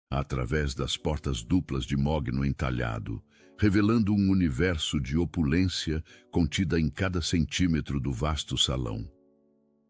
através das portas duplas de mogno entalhado, revelando um universo de opulência contida em cada centímetro do vasto salão.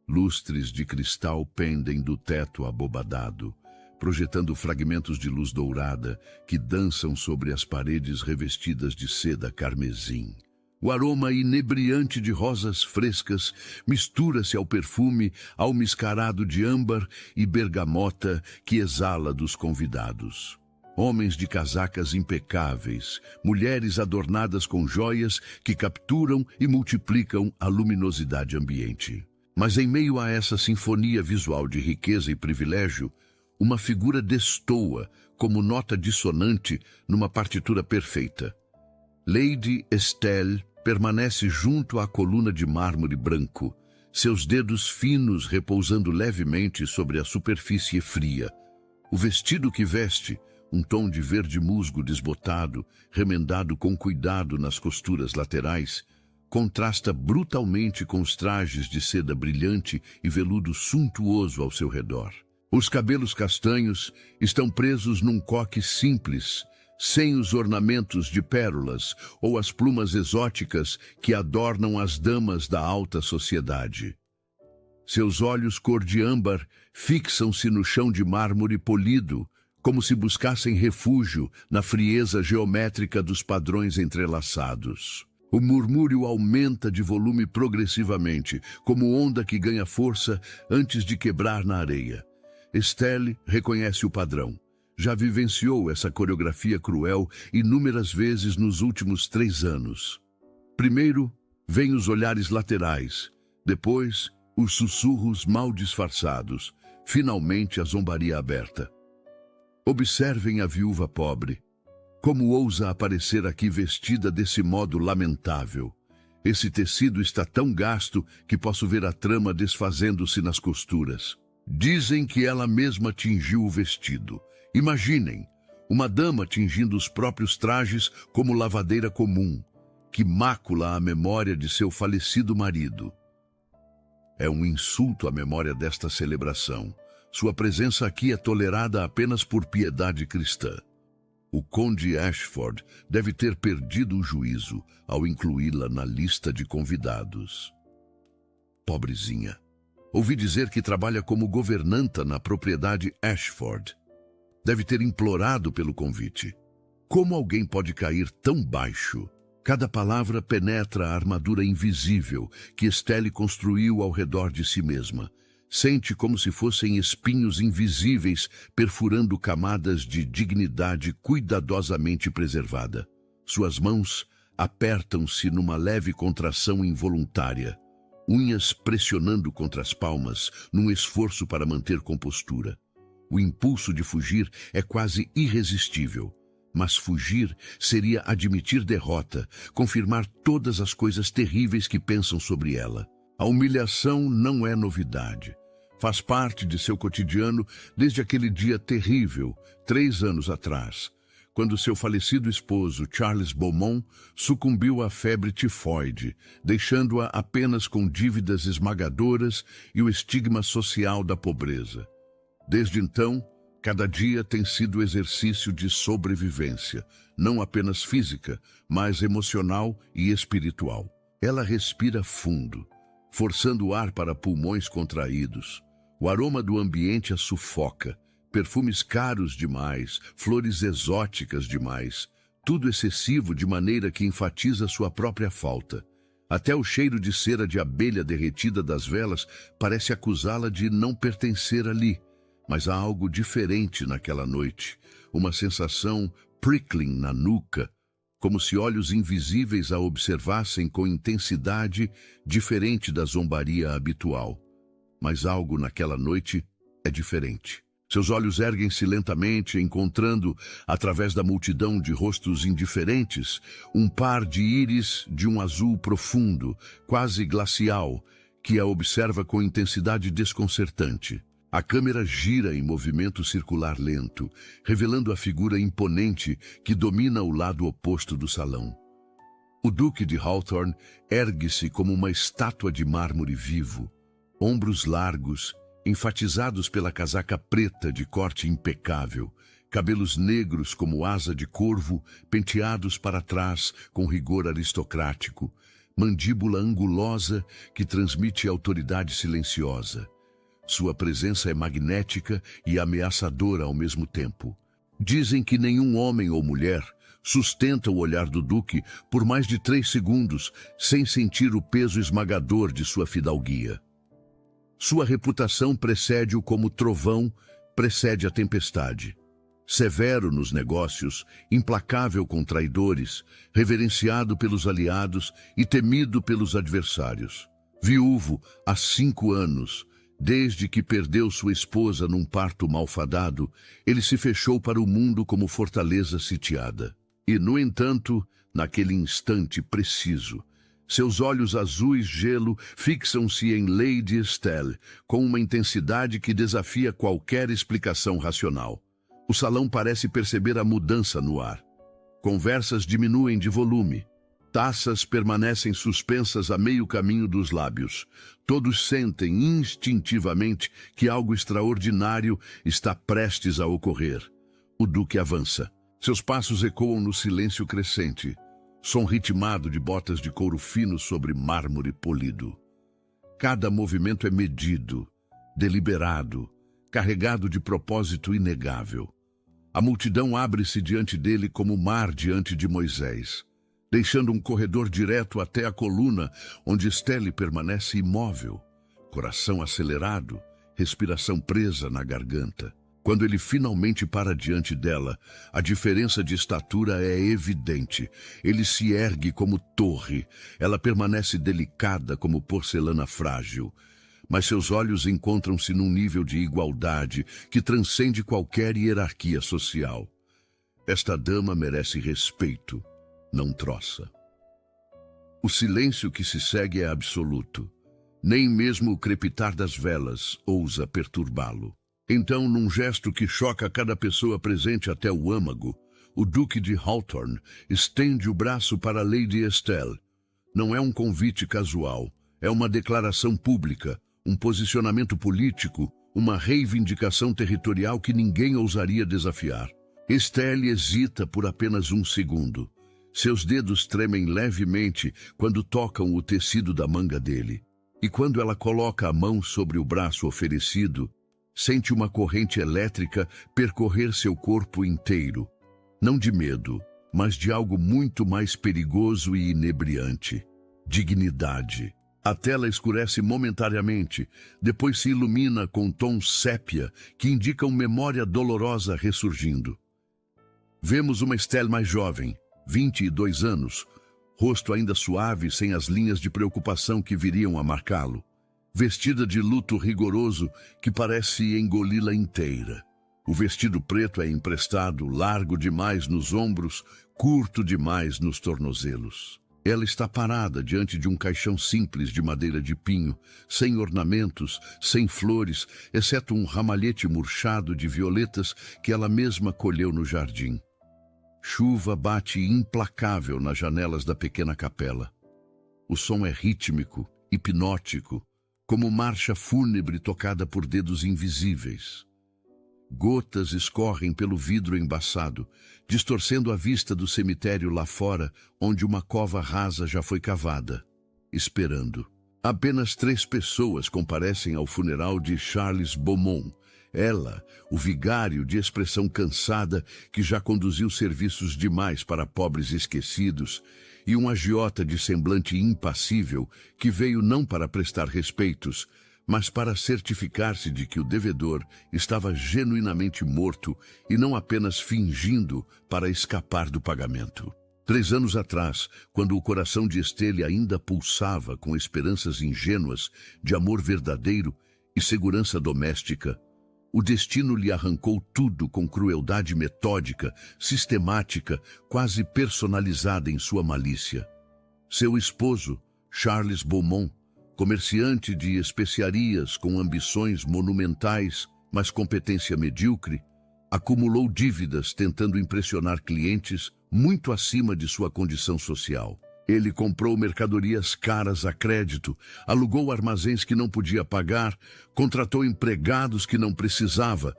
Lustres de cristal pendem do teto abobadado, projetando fragmentos de luz dourada que dançam sobre as paredes revestidas de seda carmesim. O aroma inebriante de rosas frescas mistura-se ao perfume almiscarado de âmbar e bergamota que exala dos convidados. Homens de casacas impecáveis, mulheres adornadas com joias que capturam e multiplicam a luminosidade ambiente. Mas em meio a essa sinfonia visual de riqueza e privilégio, uma figura destoa como nota dissonante numa partitura perfeita. Lady Estelle permanece junto à coluna de mármore branco, seus dedos finos repousando levemente sobre a superfície fria. O vestido que veste, um tom de verde musgo desbotado, remendado com cuidado nas costuras laterais, contrasta brutalmente com os trajes de seda brilhante e veludo suntuoso ao seu redor. Os cabelos castanhos estão presos num coque simples, sem os ornamentos de pérolas ou as plumas exóticas que adornam as damas da alta sociedade. Seus olhos cor de âmbar fixam-se no chão de mármore polido, como se buscassem refúgio na frieza geométrica dos padrões entrelaçados. O murmúrio aumenta de volume progressivamente, como onda que ganha força antes de quebrar na areia. Estelle reconhece o padrão. Já vivenciou essa coreografia cruel inúmeras vezes nos últimos 3 anos. Primeiro, vêm os olhares laterais, depois, os sussurros mal disfarçados, finalmente a zombaria aberta. Observem a viúva pobre. Como ousa aparecer aqui vestida desse modo lamentável? Esse tecido está tão gasto que posso ver a trama desfazendo-se nas costuras. Dizem que ela mesma tingiu o vestido. Imaginem, uma dama tingindo os próprios trajes como lavadeira comum, que mácula a memória de seu falecido marido. É um insulto à memória desta celebração. Sua presença aqui é tolerada apenas por piedade cristã. O conde Ashford deve ter perdido o juízo ao incluí-la na lista de convidados. Pobrezinha. Ouvi dizer que trabalha como governanta na propriedade Ashford. Deve ter implorado pelo convite. Como alguém pode cair tão baixo? Cada palavra penetra a armadura invisível que Estelle construiu ao redor de si mesma. Sente como se fossem espinhos invisíveis perfurando camadas de dignidade cuidadosamente preservada. Suas mãos apertam-se numa leve contração involuntária, unhas pressionando contra as palmas num esforço para manter compostura. O impulso de fugir é quase irresistível, mas fugir seria admitir derrota, confirmar todas as coisas terríveis que pensam sobre ela. A humilhação não é novidade. Faz parte de seu cotidiano desde aquele dia terrível, 3 anos atrás, quando seu falecido esposo, Charles Beaumont, sucumbiu à febre tifoide, deixando-a apenas com dívidas esmagadoras e o estigma social da pobreza. Desde então, cada dia tem sido exercício de sobrevivência, não apenas física, mas emocional e espiritual. Ela respira fundo, forçando o ar para pulmões contraídos. O aroma do ambiente a sufoca, perfumes caros demais, flores exóticas demais, tudo excessivo de maneira que enfatiza sua própria falta. Até o cheiro de cera de abelha derretida das velas parece acusá-la de não pertencer ali. Mas há algo diferente naquela noite, uma sensação prickling na nuca, como se olhos invisíveis a observassem com intensidade diferente da zombaria habitual. Mas algo naquela noite é diferente. Seus olhos erguem-se lentamente, encontrando, através da multidão de rostos indiferentes, um par de íris de um azul profundo, quase glacial, que a observa com intensidade desconcertante. A câmera gira em movimento circular lento, revelando a figura imponente que domina o lado oposto do salão. O Duque de Hawthorne ergue-se como uma estátua de mármore vivo, ombros largos, enfatizados pela casaca preta de corte impecável, cabelos negros como asa de corvo, penteados para trás com rigor aristocrático, mandíbula angulosa que transmite autoridade silenciosa. Sua presença é magnética e ameaçadora ao mesmo tempo. Dizem que nenhum homem ou mulher sustenta o olhar do Duque por mais de 3 segundos sem sentir o peso esmagador de sua fidalguia. Sua reputação precede-o como trovão precede a tempestade. Severo nos negócios, implacável com traidores, reverenciado pelos aliados e temido pelos adversários. Viúvo há 5 anos, desde que perdeu sua esposa num parto malfadado, ele se fechou para o mundo como fortaleza sitiada. E, no entanto, naquele instante preciso, seus olhos azuis gelo fixam-se em Lady Estelle com uma intensidade que desafia qualquer explicação racional. O salão parece perceber a mudança no ar. Conversas diminuem de volume. Taças permanecem suspensas a meio caminho dos lábios. Todos sentem instintivamente que algo extraordinário está prestes a ocorrer. O Duque avança. Seus passos ecoam no silêncio crescente. Som ritmado de botas de couro fino sobre mármore polido. Cada movimento é medido, deliberado, carregado de propósito inegável. A multidão abre-se diante dele como o mar diante de Moisés, deixando um corredor direto até a coluna, onde Estelle permanece imóvel, coração acelerado, respiração presa na garganta. Quando ele finalmente para diante dela, a diferença de estatura é evidente. Ele se ergue como torre, ela permanece delicada como porcelana frágil. Mas seus olhos encontram-se num nível de igualdade que transcende qualquer hierarquia social. Esta dama merece respeito, não troça. O silêncio que se segue é absoluto. Nem mesmo o crepitar das velas ousa perturbá-lo. Então, num gesto que choca cada pessoa presente até o âmago, o Duque de Hawthorne estende o braço para Lady Estelle. Não é um convite casual, é uma declaração pública, um posicionamento político, uma reivindicação territorial que ninguém ousaria desafiar. Estelle hesita por apenas 1 segundo. Seus dedos tremem levemente quando tocam o tecido da manga dele. E quando ela coloca a mão sobre o braço oferecido, sente uma corrente elétrica percorrer seu corpo inteiro. Não de medo, mas de algo muito mais perigoso e inebriante. Dignidade. A tela escurece momentaneamente, depois se ilumina com tons sépia que indicam memória dolorosa ressurgindo. Vemos uma Estelle mais jovem, 22 anos, rosto ainda suave sem as linhas de preocupação que viriam a marcá-lo, vestida de luto rigoroso que parece engoli-la inteira. O vestido preto é emprestado, largo demais nos ombros, curto demais nos tornozelos. Ela está parada diante de um caixão simples de madeira de pinho, sem ornamentos, sem flores, exceto um ramalhete murchado de violetas que ela mesma colheu no jardim. Chuva bate implacável nas janelas da pequena capela. O som é rítmico, hipnótico, como marcha fúnebre tocada por dedos invisíveis. Gotas escorrem pelo vidro embaçado, distorcendo a vista do cemitério lá fora, onde uma cova rasa já foi cavada, esperando. Apenas 3 pessoas comparecem ao funeral de Charles Beaumont. Ela, o vigário de expressão cansada que já conduziu serviços demais para pobres esquecidos, e um agiota de semblante impassível que veio não para prestar respeitos, mas para certificar-se de que o devedor estava genuinamente morto e não apenas fingindo para escapar do pagamento. 3 anos atrás, quando o coração de Estelle ainda pulsava com esperanças ingênuas de amor verdadeiro e segurança doméstica, o destino lhe arrancou tudo com crueldade metódica, sistemática, quase personalizada em sua malícia. Seu esposo, Charles Beaumont, comerciante de especiarias com ambições monumentais, mas competência medíocre, acumulou dívidas tentando impressionar clientes muito acima de sua condição social. Ele comprou mercadorias caras a crédito, alugou armazéns que não podia pagar, contratou empregados que não precisava,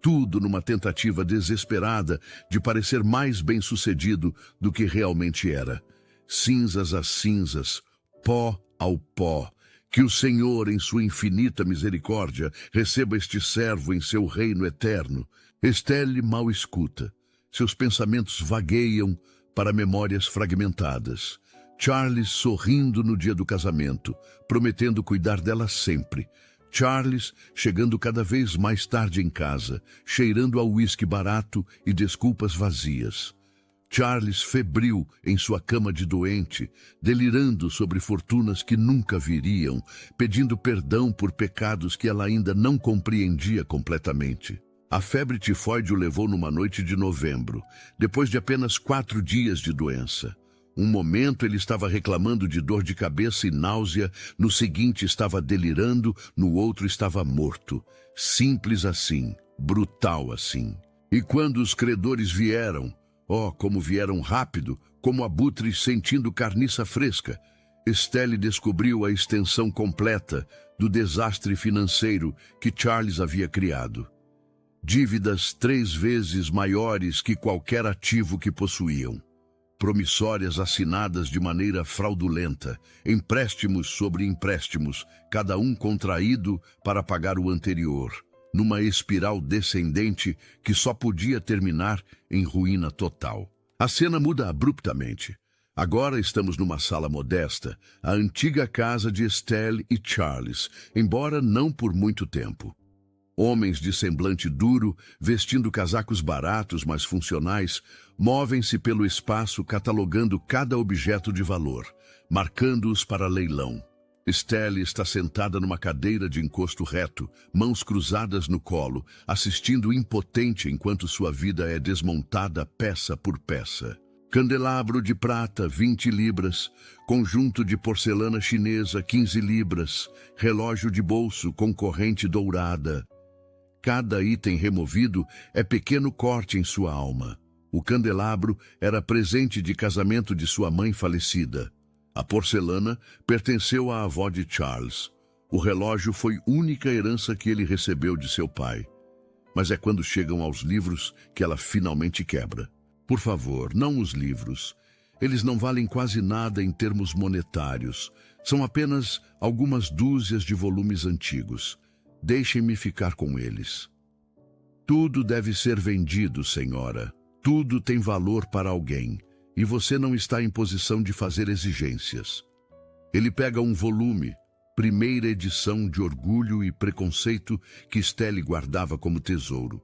tudo numa tentativa desesperada de parecer mais bem-sucedido do que realmente era. Cinzas às cinzas, pó ao pó. Que o Senhor, em sua infinita misericórdia, receba este servo em seu reino eterno. Estelle mal escuta. Seus pensamentos vagueiam para memórias fragmentadas. Charles sorrindo no dia do casamento, prometendo cuidar dela sempre. Charles chegando cada vez mais tarde em casa, cheirando a uísque barato e desculpas vazias. Charles febril em sua cama de doente, delirando sobre fortunas que nunca viriam, pedindo perdão por pecados que ela ainda não compreendia completamente. A febre tifoide o levou numa noite de novembro, depois de apenas 4 dias de doença. Um momento ele estava reclamando de dor de cabeça e náusea, no seguinte estava delirando, no outro estava morto. Simples assim, brutal assim. E quando os credores vieram, como vieram rápido, como abutres sentindo carniça fresca, Estelle descobriu a extensão completa do desastre financeiro que Charles havia criado. Dívidas 3 vezes maiores que qualquer ativo que possuíam. Promissórias assinadas de maneira fraudulenta, empréstimos sobre empréstimos, cada um contraído para pagar o anterior, numa espiral descendente que só podia terminar em ruína total. A cena muda abruptamente. Agora estamos numa sala modesta, a antiga casa de Estelle e Charles, embora não por muito tempo. Homens de semblante duro, vestindo casacos baratos, mas funcionais, movem-se pelo espaço catalogando cada objeto de valor, marcando-os para leilão. Estelle está sentada numa cadeira de encosto reto, mãos cruzadas no colo, assistindo impotente enquanto sua vida é desmontada peça por peça. Candelabro de prata, 20 libras. Conjunto de porcelana chinesa, 15 libras. Relógio de bolso com corrente dourada. Cada item removido é pequeno corte em sua alma. O candelabro era presente de casamento de sua mãe falecida. A porcelana pertenceu à avó de Charles. O relógio foi única herança que ele recebeu de seu pai. Mas é quando chegam aos livros que ela finalmente quebra. Por favor, não os livros. Eles não valem quase nada em termos monetários. São apenas algumas dúzias de volumes antigos. Deixem-me ficar com eles. Tudo deve ser vendido, senhora. Tudo tem valor para alguém. E você não está em posição de fazer exigências. Ele pega um volume, primeira edição de Orgulho e Preconceito que Estelle guardava como tesouro,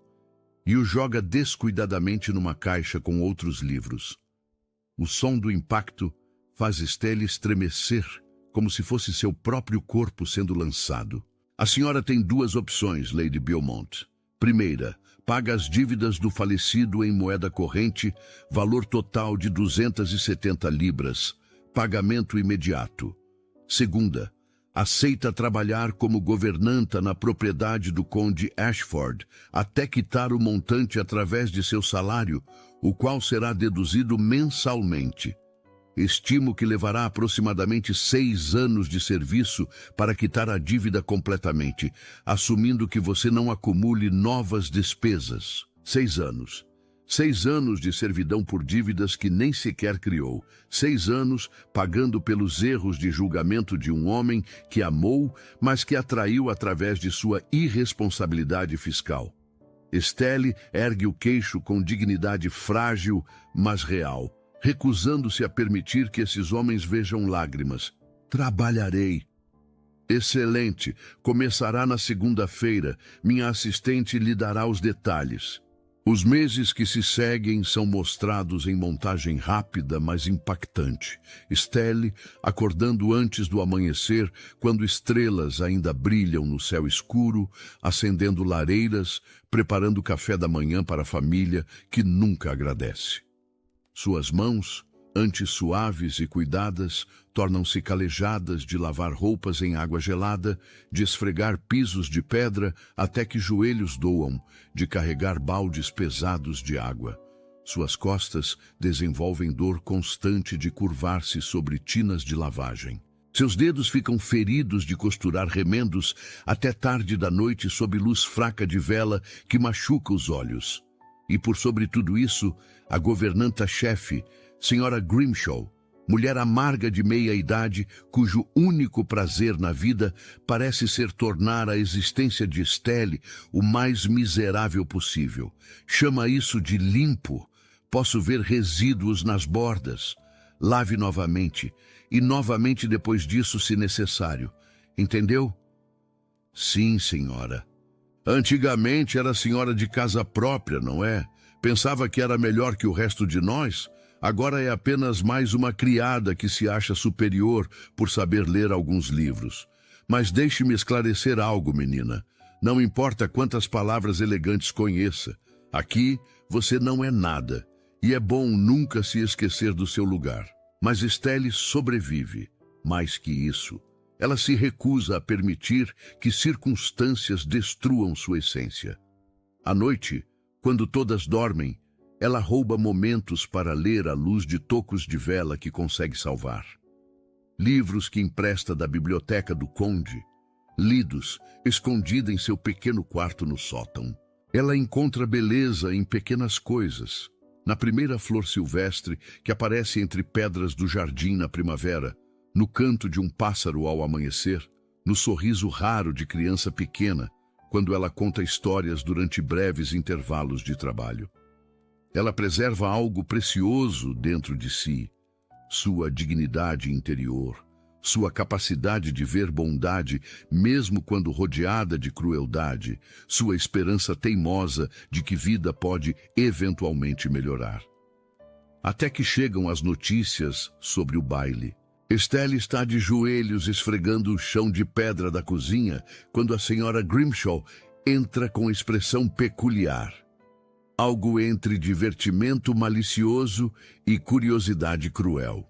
e o joga descuidadamente numa caixa com outros livros. O som do impacto faz Estelle estremecer, como se fosse seu próprio corpo sendo lançado. A senhora tem 2 opções, Lady Beaumont. Primeira, paga as dívidas do falecido em moeda corrente, valor total de 270 libras, pagamento imediato. Segunda, aceita trabalhar como governanta na propriedade do conde Ashford até quitar o montante através de seu salário, o qual será deduzido mensalmente. Estimo que levará aproximadamente 6 anos de serviço para quitar a dívida completamente, assumindo que você não acumule novas despesas. 6 anos. 6 anos de servidão por dívidas que nem sequer criou. 6 anos pagando pelos erros de julgamento de um homem que amou, mas que atraiu através de sua irresponsabilidade fiscal. Estelle ergue o queixo com dignidade frágil, mas real, recusando-se a permitir que esses homens vejam lágrimas. Trabalharei. Excelente. Começará na segunda-feira. Minha assistente lhe dará os detalhes. Os meses que se seguem são mostrados em montagem rápida, mas impactante. Estelle acordando antes do amanhecer, quando estrelas ainda brilham no céu escuro, acendendo lareiras, preparando café da manhã para a família que nunca agradece. Suas mãos, antes suaves e cuidadas, tornam-se calejadas de lavar roupas em água gelada, de esfregar pisos de pedra até que joelhos doam, de carregar baldes pesados de água. Suas costas desenvolvem dor constante de curvar-se sobre tinas de lavagem. Seus dedos ficam feridos de costurar remendos até tarde da noite sob luz fraca de vela que machuca os olhos. E por sobre tudo isso, a governanta-chefe, Sra. Grimshaw, mulher amarga de meia-idade, cujo único prazer na vida parece ser tornar a existência de Estelle o mais miserável possível. Chama isso de limpo. Posso ver resíduos nas bordas. Lave novamente, e novamente depois disso, se necessário. Entendeu? Sim, senhora. Antigamente era senhora de casa própria, não é? Pensava que era melhor que o resto de nós? Agora é apenas mais uma criada que se acha superior por saber ler alguns livros. Mas deixe-me esclarecer algo, menina. Não importa quantas palavras elegantes conheça. Aqui você não é nada. E é bom nunca se esquecer do seu lugar. Mas Estelle sobrevive. Mais que isso, ela se recusa a permitir que circunstâncias destruam sua essência. À noite, quando todas dormem, ela rouba momentos para ler à luz de tocos de vela que consegue salvar. Livros que empresta da biblioteca do conde, lidos, escondida em seu pequeno quarto no sótão. Ela encontra beleza em pequenas coisas. Na primeira flor silvestre que aparece entre pedras do jardim na primavera, no canto de um pássaro ao amanhecer, no sorriso raro de criança pequena, quando ela conta histórias durante breves intervalos de trabalho. Ela preserva algo precioso dentro de si, sua dignidade interior, sua capacidade de ver bondade mesmo quando rodeada de crueldade, sua esperança teimosa de que vida pode eventualmente melhorar. Até que chegam as notícias sobre o baile. Estelle está de joelhos esfregando o chão de pedra da cozinha quando a Sra. Grimshaw entra com expressão peculiar. Algo entre divertimento malicioso e curiosidade cruel.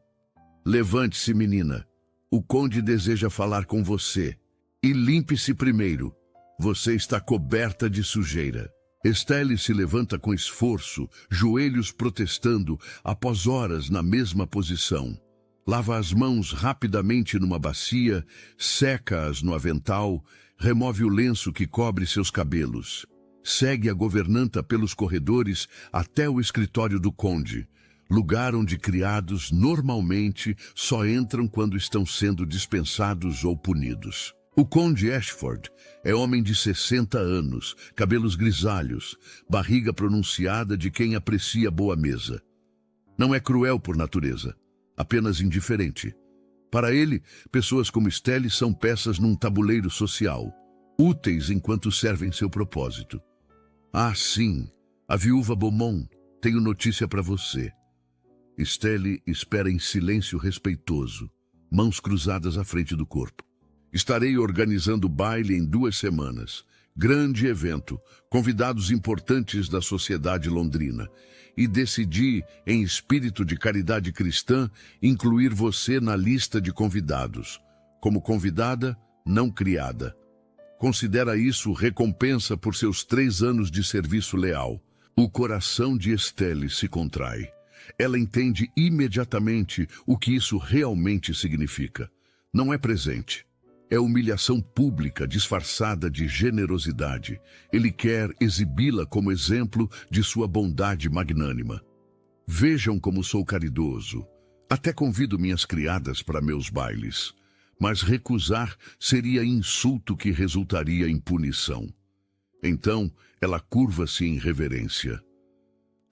Levante-se, menina. O conde deseja falar com você. E limpe-se primeiro. Você está coberta de sujeira. Estelle se levanta com esforço, joelhos protestando, após horas na mesma posição. Lava as mãos rapidamente numa bacia, seca-as no avental, remove o lenço que cobre seus cabelos. Segue a governanta pelos corredores até o escritório do conde, lugar onde criados normalmente só entram quando estão sendo dispensados ou punidos. O conde Ashford é homem de 60 anos, cabelos grisalhos, barriga pronunciada de quem aprecia boa mesa. Não é cruel por natureza, apenas indiferente. Para ele, pessoas como Estelle são peças num tabuleiro social, úteis enquanto servem seu propósito. Ah, sim, a viúva Beaumont, tenho notícia para você. Estelle espera em silêncio respeitoso, mãos cruzadas à frente do corpo. Estarei organizando baile em 2 semanas. Grande evento, convidados importantes da sociedade londrina. E decidi, em espírito de caridade cristã, incluir você na lista de convidados. Como convidada, não criada. Considera isso recompensa por seus 3 anos de serviço leal. O coração de Estelle se contrai. Ela entende imediatamente o que isso realmente significa. Não é presente. É humilhação pública disfarçada de generosidade. Ele quer exibi-la como exemplo de sua bondade magnânima. Vejam como sou caridoso. Até convido minhas criadas para meus bailes. Mas recusar seria insulto que resultaria em punição. Então, ela curva-se em reverência.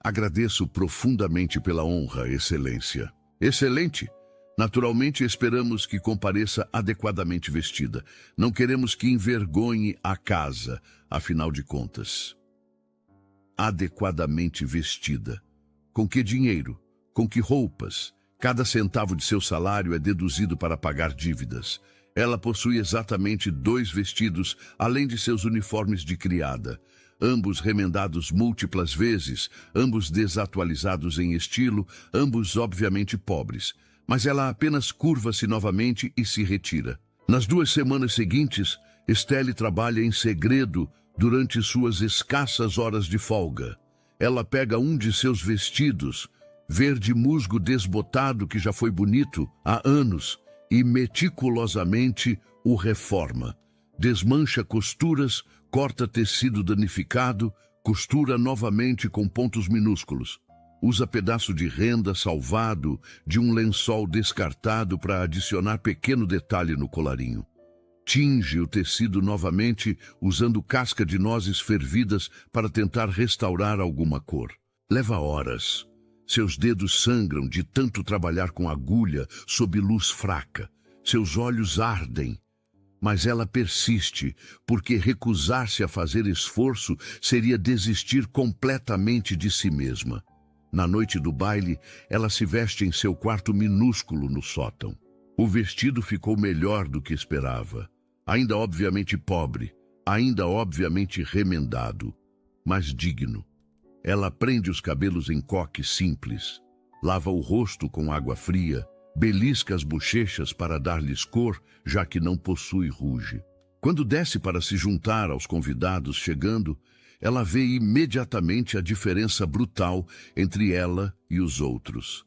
Agradeço profundamente pela honra, Excelência. Excelente! Naturalmente esperamos que compareça adequadamente vestida. Não queremos que envergonhe a casa, afinal de contas. Adequadamente vestida. Com que dinheiro? Com que roupas? Cada centavo de seu salário é deduzido para pagar dívidas. Ela possui exatamente 2 vestidos, além de seus uniformes de criada. Ambos remendados múltiplas vezes, ambos desatualizados em estilo, ambos obviamente pobres. Mas ela apenas curva-se novamente e se retira. Nas 2 semanas seguintes, Estelle trabalha em segredo durante suas escassas horas de folga. Ela pega um de seus vestidos, verde musgo desbotado que já foi bonito há anos, e meticulosamente o reforma. Desmancha costuras, corta tecido danificado, costura novamente com pontos minúsculos. Usa pedaço de renda salvado de um lençol descartado para adicionar pequeno detalhe no colarinho. Tinge o tecido novamente usando casca de nozes fervidas para tentar restaurar alguma cor. Leva horas. Seus dedos sangram de tanto trabalhar com agulha sob luz fraca. Seus olhos ardem. Mas ela persiste, porque recusar-se a fazer esforço seria desistir completamente de si mesma. Na noite do baile, ela se veste em seu quarto minúsculo no sótão. O vestido ficou melhor do que esperava. Ainda obviamente pobre, ainda obviamente remendado, mas digno. Ela prende os cabelos em coque simples, lava o rosto com água fria, belisca as bochechas para dar-lhes cor, já que não possui ruge. Quando desce para se juntar aos convidados chegando, ela vê imediatamente a diferença brutal entre ela e os outros.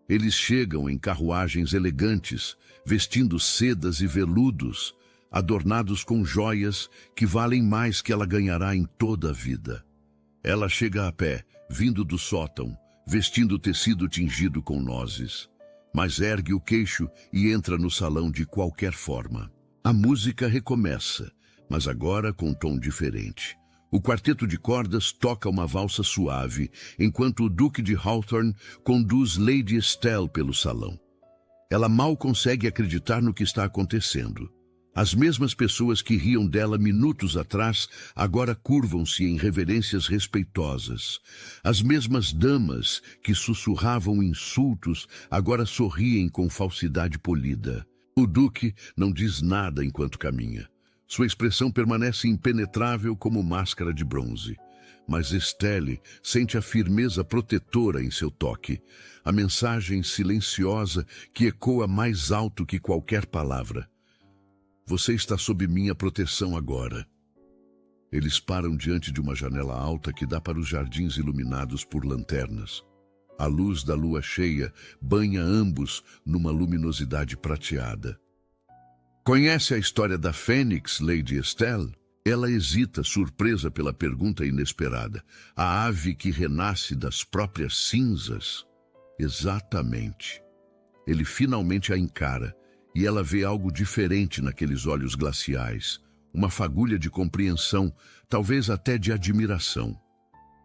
Eles chegam em carruagens elegantes, vestindo sedas e veludos, adornados com joias que valem mais que ela ganhará em toda a vida. Ela chega a pé, vindo do sótão, vestindo tecido tingido com nozes, mas ergue o queixo e entra no salão de qualquer forma. A música recomeça, mas agora com um tom diferente. O quarteto de cordas toca uma valsa suave, enquanto o Duque de Hawthorne conduz Lady Estelle pelo salão. Ela mal consegue acreditar no que está acontecendo. As mesmas pessoas que riam dela minutos atrás agora curvam-se em reverências respeitosas. As mesmas damas que sussurravam insultos agora sorriem com falsidade polida. O Duque não diz nada enquanto caminha. Sua expressão permanece impenetrável como máscara de bronze. Mas Estelle sente a firmeza protetora em seu toque, a mensagem silenciosa que ecoa mais alto que qualquer palavra. Você está sob minha proteção agora. Eles param diante de uma janela alta que dá para os jardins iluminados por lanternas. A luz da lua cheia banha ambos numa luminosidade prateada. Conhece a história da Fênix, Lady Estelle? Ela hesita, surpresa pela pergunta inesperada. A ave que renasce das próprias cinzas? Exatamente. Ele finalmente a encara. E ela vê algo diferente naqueles olhos glaciais, uma fagulha de compreensão, talvez até de admiração.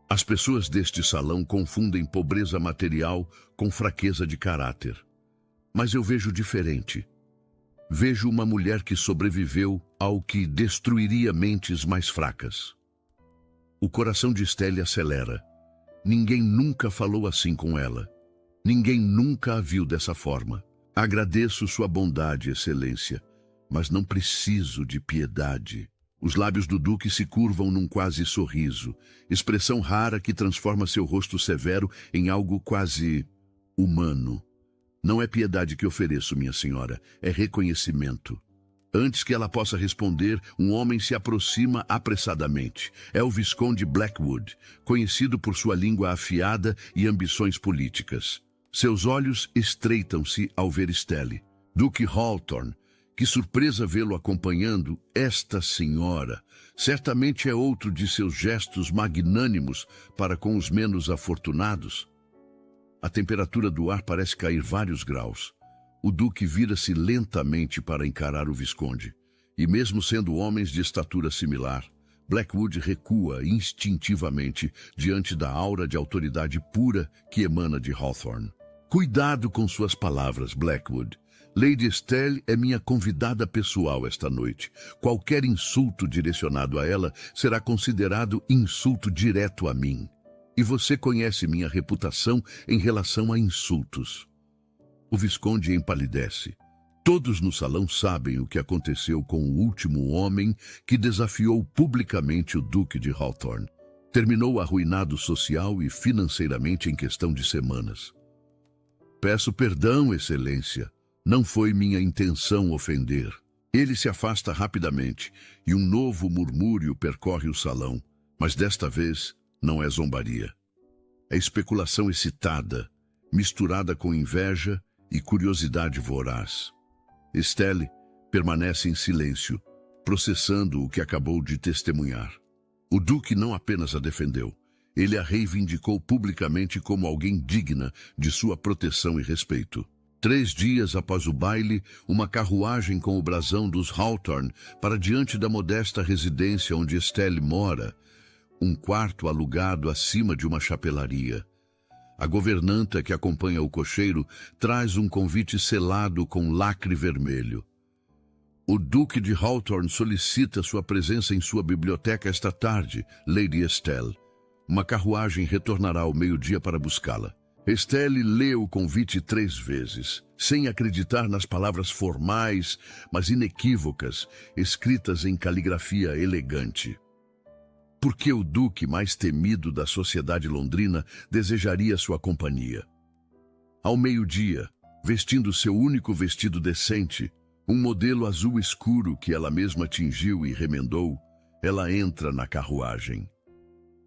As pessoas deste salão confundem pobreza material com fraqueza de caráter. Mas eu vejo diferente. Vejo uma mulher que sobreviveu ao que destruiria mentes mais fracas. O coração de Estelle acelera. Ninguém nunca falou assim com ela. Ninguém nunca a viu dessa forma. Agradeço sua bondade, Excelência, mas não preciso de piedade. Os lábios do Duque se curvam num quase sorriso, expressão rara que transforma seu rosto severo em algo quase humano. Não é piedade que ofereço, minha senhora, é reconhecimento. Antes que ela possa responder, um homem se aproxima apressadamente. É o Visconde Blackwood, conhecido por sua língua afiada e ambições políticas. Seus olhos estreitam-se ao ver Estelle. Duque Hawthorne, que surpresa vê-lo acompanhando esta senhora. Certamente é outro de seus gestos magnânimos para com os menos afortunados. A temperatura do ar parece cair vários graus. O Duque vira-se lentamente para encarar o Visconde. E mesmo sendo homens de estatura similar, Blackwood recua instintivamente diante da aura de autoridade pura que emana de Hawthorne. Cuidado com suas palavras, Blackwood. Lady Estelle é minha convidada pessoal esta noite. Qualquer insulto direcionado a ela será considerado insulto direto a mim. E você conhece minha reputação em relação a insultos. O Visconde empalidece. Todos no salão sabem o que aconteceu com o último homem que desafiou publicamente o Duque de Hawthorne. Terminou arruinado social e financeiramente em questão de semanas. Peço perdão, Excelência. Não foi minha intenção ofender. Ele se afasta rapidamente e um novo murmúrio percorre o salão, mas desta vez não é zombaria. É especulação excitada, misturada com inveja e curiosidade voraz. Estelle permanece em silêncio, processando o que acabou de testemunhar. O duque não apenas a defendeu, ele a reivindicou publicamente como alguém digna de sua proteção e respeito. 3 dias após o baile, uma carruagem com o brasão dos Hawthorne para diante da modesta residência onde Estelle mora, um quarto alugado acima de uma chapelaria. A governanta que acompanha o cocheiro traz um convite selado com lacre vermelho. O Duque de Hawthorne solicita sua presença em sua biblioteca esta tarde, Lady Estelle. Uma carruagem retornará ao meio-dia para buscá-la. Estelle lê o convite 3 vezes, sem acreditar nas palavras formais, mas inequívocas, escritas em caligrafia elegante. Por que o duque mais temido da sociedade londrina desejaria sua companhia? Ao meio-dia, vestindo seu único vestido decente, um modelo azul escuro que ela mesma tingiu e remendou, ela entra na carruagem.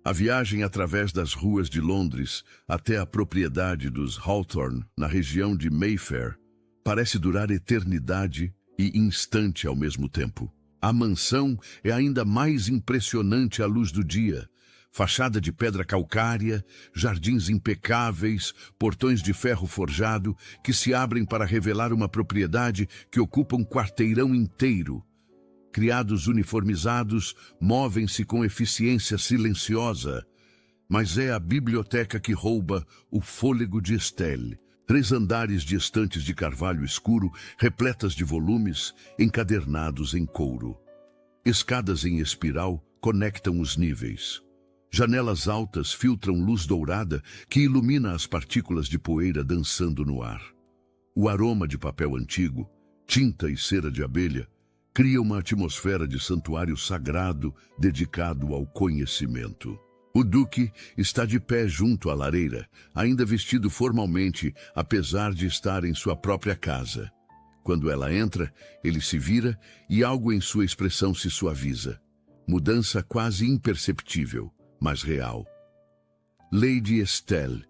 A viagem através das ruas de Londres até a propriedade dos Hawthorne, na região de Mayfair, parece durar eternidade e instante ao mesmo tempo. A mansão é ainda mais impressionante à luz do dia. Fachada de pedra calcária, jardins impecáveis, portões de ferro forjado que se abrem para revelar uma propriedade que ocupa um quarteirão inteiro. Criados uniformizados movem-se com eficiência silenciosa, mas é a biblioteca que rouba o fôlego de Estelle. 3 andares de estantes de carvalho escuro, repletas de volumes, encadernados em couro. Escadas em espiral conectam os níveis. Janelas altas filtram luz dourada que ilumina as partículas de poeira dançando no ar. O aroma de papel antigo, tinta e cera de abelha cria uma atmosfera de santuário sagrado dedicado ao conhecimento. O duque está de pé junto à lareira, ainda vestido formalmente, apesar de estar em sua própria casa. Quando ela entra, ele se vira e algo em sua expressão se suaviza. Mudança quase imperceptível, mas real. Lady Estelle,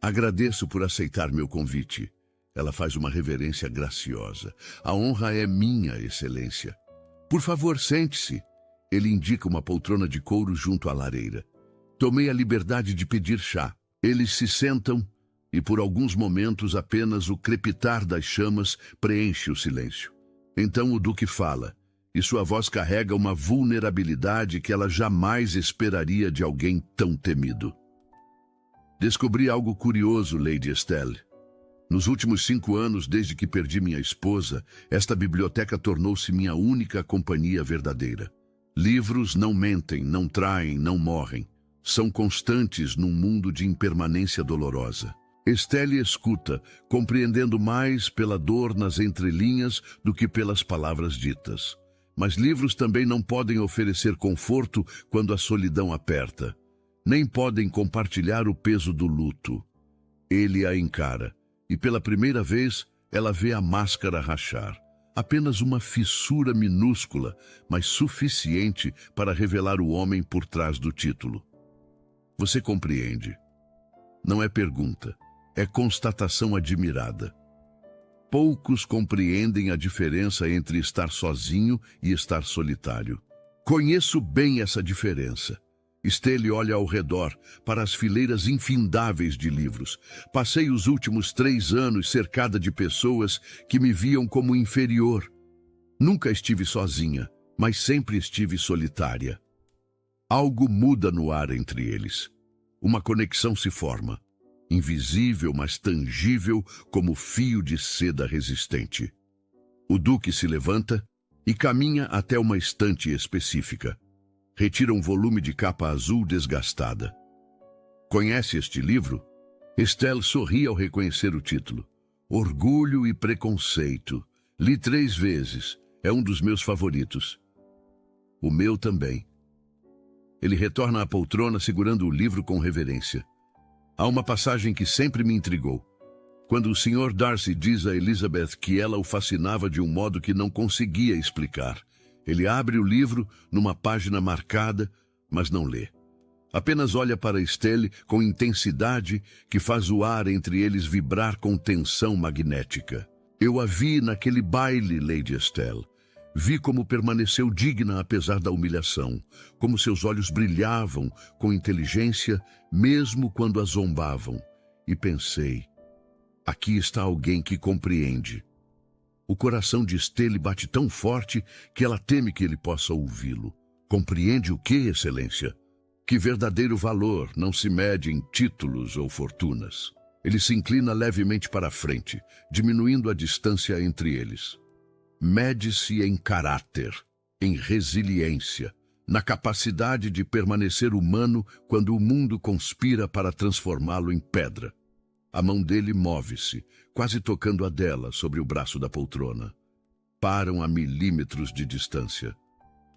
agradeço por aceitar meu convite. Ela faz uma reverência graciosa. A honra é minha, excelência. Por favor, sente-se. Ele indica uma poltrona de couro junto à lareira. Tomei a liberdade de pedir chá. Eles se sentam e por alguns momentos apenas o crepitar das chamas preenche o silêncio. Então o duque fala, e sua voz carrega uma vulnerabilidade que ela jamais esperaria de alguém tão temido. Descobri algo curioso, Lady Estelle. Nos últimos 5 anos, desde que perdi minha esposa, esta biblioteca tornou-se minha única companhia verdadeira. Livros não mentem, não traem, não morrem. São constantes num mundo de impermanência dolorosa. Estelle escuta, compreendendo mais pela dor nas entrelinhas do que pelas palavras ditas. Mas livros também não podem oferecer conforto quando a solidão aperta. Nem podem compartilhar o peso do luto. Ele a encara. E pela primeira vez, ela vê a máscara rachar. Apenas uma fissura minúscula, mas suficiente para revelar o homem por trás do título. Você compreende? Não é pergunta, é constatação admirada. Poucos compreendem a diferença entre estar sozinho e estar solitário. Conheço bem essa diferença. Estelle olha ao redor, para as fileiras infindáveis de livros. Passei os últimos 3 anos cercada de pessoas que me viam como inferior. Nunca estive sozinha, mas sempre estive solitária. Algo muda no ar entre eles. Uma conexão se forma, invisível, mas tangível como fio de seda resistente. O duque se levanta e caminha até uma estante específica. Retira um volume de capa azul desgastada. Conhece este livro? Estelle sorri ao reconhecer o título. Orgulho e Preconceito. Li 3 vezes. É um dos meus favoritos. O meu também. Ele retorna à poltrona segurando o livro com reverência. Há uma passagem que sempre me intrigou. Quando o Sr. Darcy diz a Elizabeth que ela o fascinava de um modo que não conseguia explicar. Ele abre o livro numa página marcada, mas não lê. Apenas olha para Estelle com intensidade que faz o ar entre eles vibrar com tensão magnética. Eu a vi naquele baile, Lady Estelle. Vi como permaneceu digna apesar da humilhação, como seus olhos brilhavam com inteligência, mesmo quando a zombavam. E pensei, aqui está alguém que compreende. O coração de Estelle bate tão forte que ela teme que ele possa ouvi-lo. Compreende o que, Excelência? Que verdadeiro valor não se mede em títulos ou fortunas. Ele se inclina levemente para a frente, diminuindo a distância entre eles. Mede-se em caráter, em resiliência, na capacidade de permanecer humano quando o mundo conspira para transformá-lo em pedra. A mão dele move-se, quase tocando a dela sobre o braço da poltrona. Param a milímetros de distância.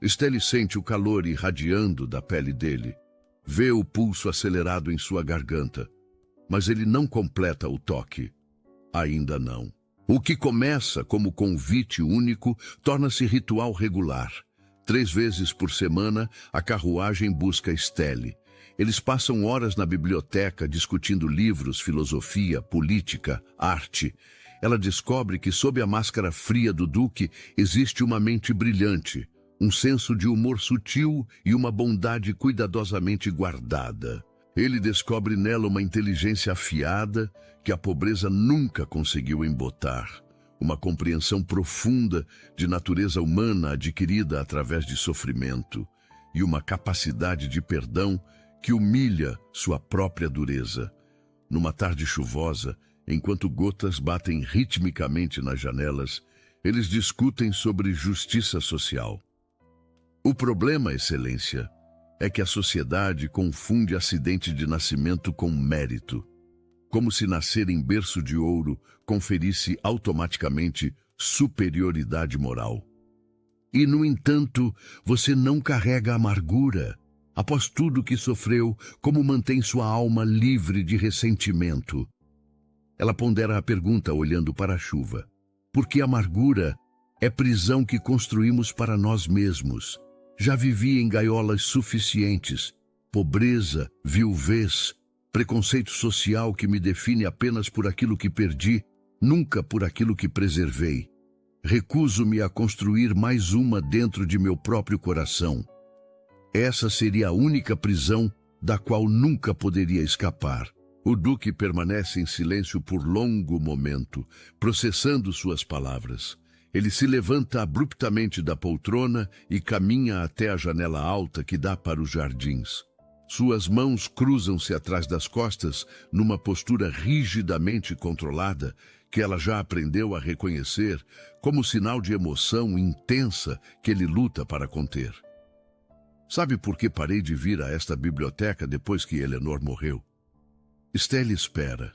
Estelle sente o calor irradiando da pele dele. Vê o pulso acelerado em sua garganta. Mas ele não completa o toque. Ainda não. O que começa como convite único torna-se ritual regular. 3 vezes por semana, a carruagem busca Estelle. Eles passam horas na biblioteca discutindo livros, filosofia, política, arte. Ela descobre que sob a máscara fria do Duque existe uma mente brilhante, um senso de humor sutil e uma bondade cuidadosamente guardada. Ele descobre nela uma inteligência afiada que a pobreza nunca conseguiu embotar, uma compreensão profunda de natureza humana adquirida através de sofrimento e uma capacidade de perdão que humilha sua própria dureza. Numa tarde chuvosa, enquanto gotas batem ritmicamente nas janelas, eles discutem sobre justiça social. O problema, Excelência, é que a sociedade confunde acidente de nascimento com mérito, como se nascer em berço de ouro conferisse automaticamente superioridade moral. E, no entanto, você não carrega amargura. Após tudo que sofreu, como mantém sua alma livre de ressentimento? Ela pondera a pergunta olhando para a chuva. Porque amargura é prisão que construímos para nós mesmos. Já vivi em gaiolas suficientes. Pobreza, viuvez, preconceito social que me define apenas por aquilo que perdi, nunca por aquilo que preservei. Recuso-me a construir mais uma dentro de meu próprio coração. Essa seria a única prisão da qual nunca poderia escapar. O Duque permanece em silêncio por longo momento, processando suas palavras. Ele se levanta abruptamente da poltrona e caminha até a janela alta que dá para os jardins. Suas mãos cruzam-se atrás das costas numa postura rigidamente controlada que ela já aprendeu a reconhecer como sinal de emoção intensa que ele luta para conter. Sabe por que parei de vir a esta biblioteca depois que Eleanor morreu? Estelle espera,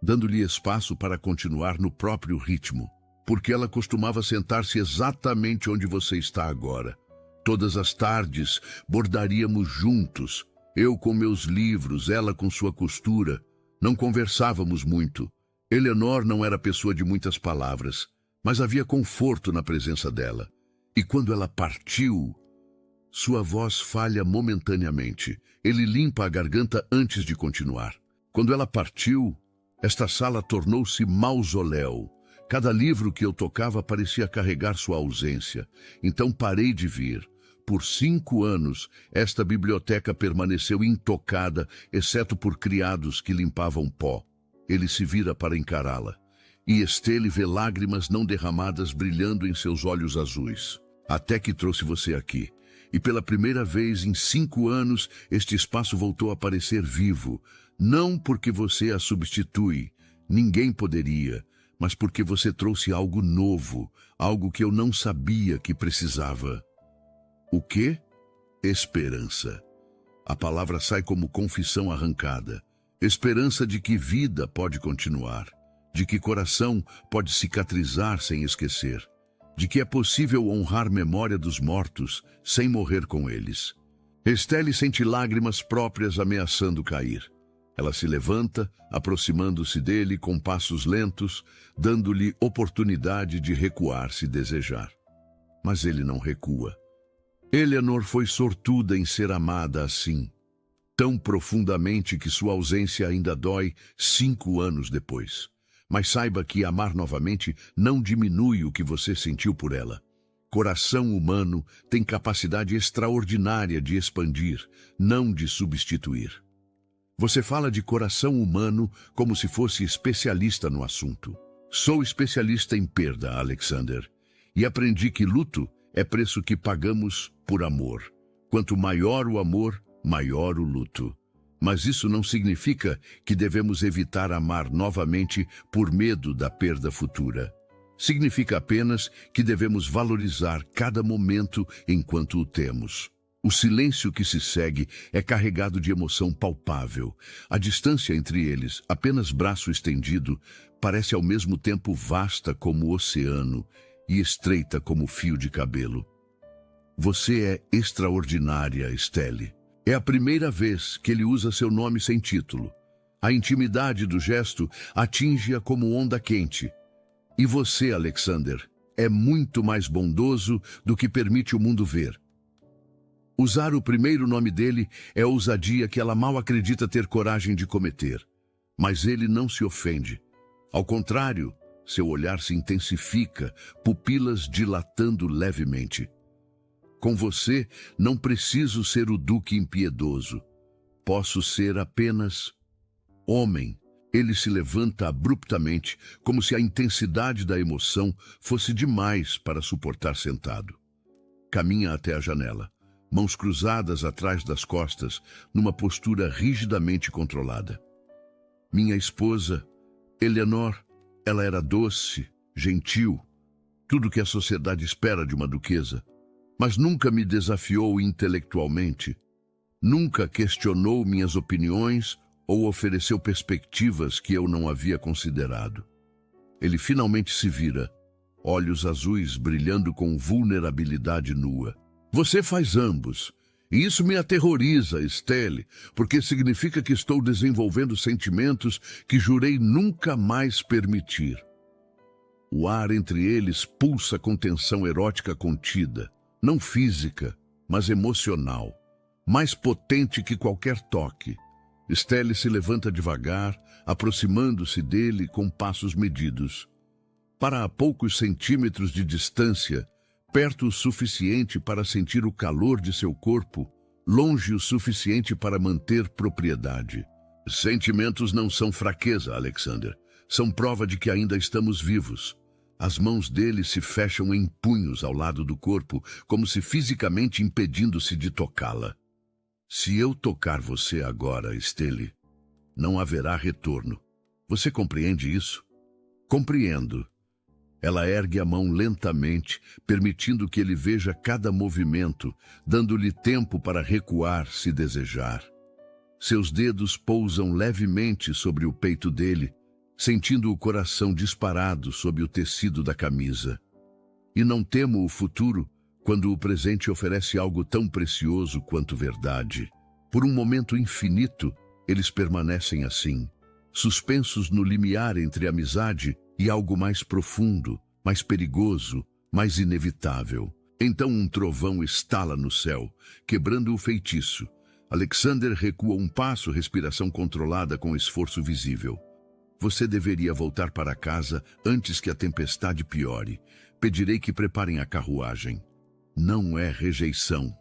dando-lhe espaço para continuar no próprio ritmo, porque ela costumava sentar-se exatamente onde você está agora. Todas as tardes bordaríamos juntos, eu com meus livros, ela com sua costura. Não conversávamos muito. Eleanor não era pessoa de muitas palavras, mas havia conforto na presença dela. E quando ela partiu, sua voz falha momentaneamente. Ele limpa a garganta antes de continuar. Quando ela partiu, esta sala tornou-se mausoléu. Cada livro que eu tocava parecia carregar sua ausência. Então parei de vir. Por 5 anos, esta biblioteca permaneceu intocada, exceto por criados que limpavam pó. Ele se vira para encará-la. E Estelle vê lágrimas não derramadas brilhando em seus olhos azuis. Até que trouxe você aqui. E pela primeira vez em 5 anos, este espaço voltou a parecer vivo. Não porque você a substitui, ninguém poderia, mas porque você trouxe algo novo, algo que eu não sabia que precisava. O quê? Esperança. A palavra sai como confissão arrancada. Esperança de que vida pode continuar, de que coração pode cicatrizar sem esquecer, de que é possível honrar memória dos mortos sem morrer com eles. Estelle sente lágrimas próprias ameaçando cair. Ela se levanta, aproximando-se dele com passos lentos, dando-lhe oportunidade de recuar se desejar. Mas ele não recua. Eleanor foi sortuda em ser amada assim, tão profundamente que sua ausência ainda dói 5 anos depois. mas saiba que amar novamente não diminui o que você sentiu por ela. Coração humano tem capacidade extraordinária de expandir, não de substituir. Você fala de coração humano como se fosse especialista no assunto. Sou especialista em perda, Alexander, e aprendi que luto é preço que pagamos por amor. Quanto maior o amor, maior o luto. Mas isso não significa que devemos evitar amar novamente por medo da perda futura. Significa apenas que devemos valorizar cada momento enquanto o temos. O silêncio que se segue é carregado de emoção palpável. A distância entre eles, apenas braço estendido, parece ao mesmo tempo vasta como o oceano e estreita como fio de cabelo. Você é extraordinária, Estelle. É a primeira vez que ele usa seu nome sem título. A intimidade do gesto atinge-a como onda quente. E você, Alexander, é muito mais bondoso do que permite o mundo ver. Usar o primeiro nome dele é ousadia que ela mal acredita ter coragem de cometer. Mas ele não se ofende. Ao contrário, seu olhar se intensifica, pupilas dilatando levemente. Com você, não preciso ser o duque impiedoso. Posso ser apenas homem. Ele se levanta abruptamente, como se a intensidade da emoção fosse demais para suportar sentado. Caminha até a janela, mãos cruzadas atrás das costas, numa postura rigidamente controlada. Minha esposa, Eleanor, ela era doce, gentil, tudo que a sociedade espera de uma duquesa, mas nunca me desafiou intelectualmente, nunca questionou minhas opiniões ou ofereceu perspectivas que eu não havia considerado. Ele finalmente se vira, olhos azuis brilhando com vulnerabilidade nua. Você faz ambos, e isso me aterroriza, Estelle, porque significa que estou desenvolvendo sentimentos que jurei nunca mais permitir. O ar entre eles pulsa com tensão erótica contida, não física, mas emocional, mais potente que qualquer toque. Estelle se levanta devagar, aproximando-se dele com passos medidos. Para a poucos centímetros de distância, perto o suficiente para sentir o calor de seu corpo, longe o suficiente para manter propriedade. Sentimentos não são fraqueza, Alexander. São prova de que ainda estamos vivos. As mãos dele se fecham em punhos ao lado do corpo, como se fisicamente impedindo-se de tocá-la. Se eu tocar você agora, Estelle, não haverá retorno. Você compreende isso? Compreendo. Ela ergue a mão lentamente, permitindo que ele veja cada movimento, dando-lhe tempo para recuar se desejar. Seus dedos pousam levemente sobre o peito dele, sentindo o coração disparado sob o tecido da camisa. E não temo o futuro, quando o presente oferece algo tão precioso quanto verdade. Por um momento infinito, eles permanecem assim, suspensos no limiar entre amizade e algo mais profundo, mais perigoso, mais inevitável. Então um trovão estala no céu, quebrando o feitiço. Alexander recua um passo, respiração controlada com esforço visível. Você deveria voltar para casa antes que a tempestade piore. Pedirei que preparem a carruagem. Não é rejeição,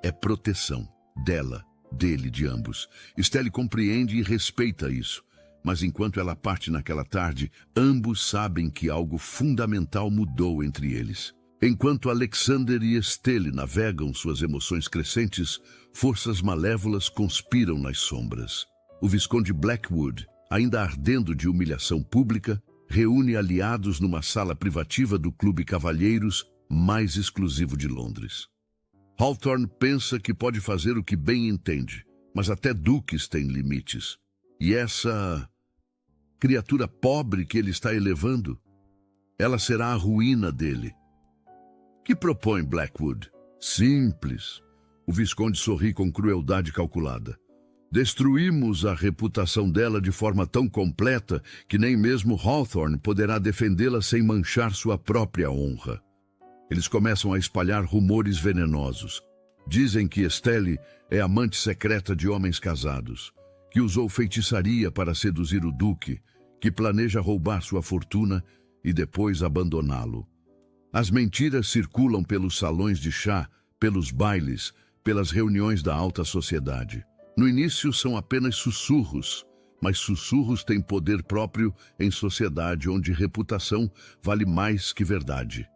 é proteção. Dela, dele, de ambos. Estelle compreende e respeita isso. Mas enquanto ela parte naquela tarde, ambos sabem que algo fundamental mudou entre eles. Enquanto Alexander e Estelle navegam suas emoções crescentes, forças malévolas conspiram nas sombras. O Visconde Blackwood, ainda ardendo de humilhação pública, reúne aliados numa sala privativa do Clube Cavalheiros mais exclusivo de Londres. Hawthorne pensa que pode fazer o que bem entende, mas até duques têm limites. E essa criatura pobre que ele está elevando, ela será a ruína dele. Que propõe Blackwood? Simples. O Visconde sorri com crueldade calculada. Destruímos a reputação dela de forma tão completa que nem mesmo Hawthorne poderá defendê-la sem manchar sua própria honra. Eles começam a espalhar rumores venenosos. Dizem que Estelle é amante secreta de homens casados, que usou feitiçaria para seduzir o duque, que planeja roubar sua fortuna e depois abandoná-lo. As mentiras circulam pelos salões de chá, pelos bailes, pelas reuniões da alta sociedade. No início são apenas sussurros, mas sussurros têm poder próprio em sociedade onde reputação vale mais que verdade.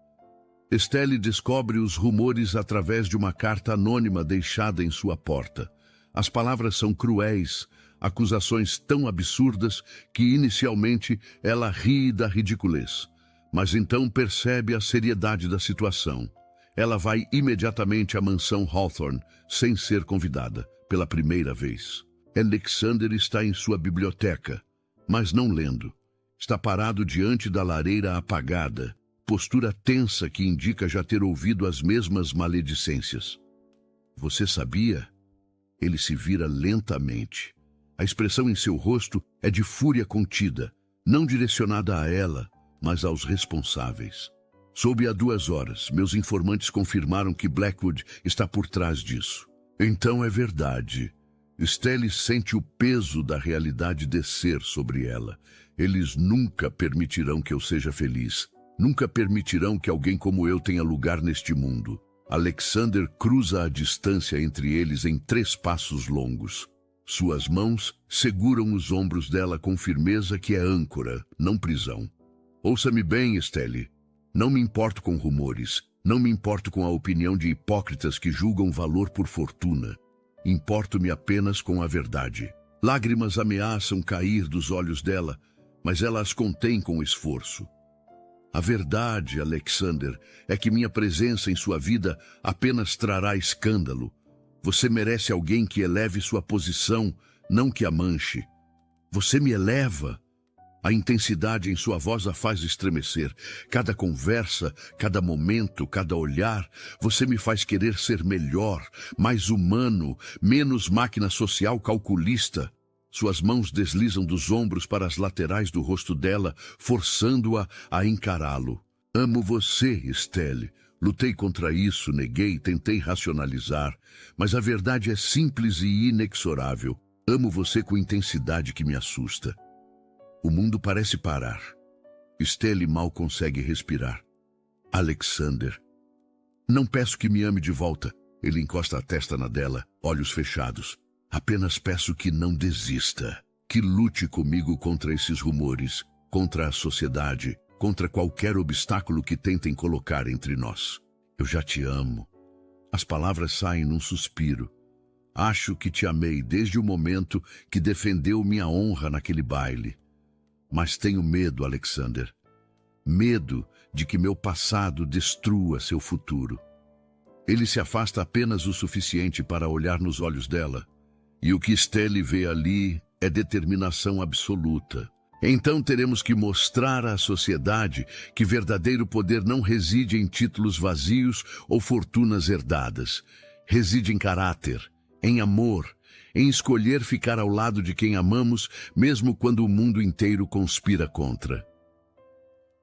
Estelle descobre os rumores através de uma carta anônima deixada em sua porta. As palavras são cruéis, acusações tão absurdas que inicialmente ela ri da ridiculez, mas então percebe a seriedade da situação. Ela vai imediatamente à mansão Hawthorne, sem ser convidada, pela primeira vez. Alexander está em sua biblioteca, mas não lendo. Está parado diante da lareira apagada, postura tensa que indica já ter ouvido as mesmas maledicências. Você sabia? Ele se vira lentamente. A expressão em seu rosto é de fúria contida, não direcionada a ela, mas aos responsáveis. Soube há 2 horas. Meus informantes confirmaram que Blackwood está por trás disso. Então é verdade. Estelle sente o peso da realidade descer sobre ela. Eles nunca permitirão que eu seja feliz. Nunca permitirão que alguém como eu tenha lugar neste mundo. Alexander cruza a distância entre eles em 3 passos longos. Suas mãos seguram os ombros dela com firmeza que é âncora, não prisão. Ouça-me bem, Estelle. Não me importo com rumores. Não me importo com a opinião de hipócritas que julgam valor por fortuna. Importo-me apenas com a verdade. Lágrimas ameaçam cair dos olhos dela, mas ela as contém com esforço. A verdade, Alexander, é que minha presença em sua vida apenas trará escândalo. Você merece alguém que eleve sua posição, não que a manche. Você me eleva. A intensidade em sua voz a faz estremecer. Cada conversa, cada momento, cada olhar, você me faz querer ser melhor, mais humano, menos máquina social calculista. Suas mãos deslizam dos ombros para as laterais do rosto dela, forçando-a a encará-lo. Amo você, Estelle. Lutei contra isso, neguei, tentei racionalizar, mas a verdade é simples e inexorável. Amo você com intensidade que me assusta. O mundo parece parar. Estelle mal consegue respirar. Alexander. Não peço que me ame de volta. Ele encosta a testa na dela, olhos fechados. Apenas peço que não desista. Que lute comigo contra esses rumores, contra a sociedade, contra qualquer obstáculo que tentem colocar entre nós. Eu já te amo. As palavras saem num suspiro. Acho que te amei desde o momento que defendeu minha honra naquele baile. Mas tenho medo, Alexander. Medo de que meu passado destrua seu futuro. Ele se afasta apenas o suficiente para olhar nos olhos dela. E o que Estelle vê ali é determinação absoluta. Então teremos que mostrar à sociedade que verdadeiro poder não reside em títulos vazios ou fortunas herdadas. Reside em caráter, em amor, em escolher ficar ao lado de quem amamos, mesmo quando o mundo inteiro conspira contra.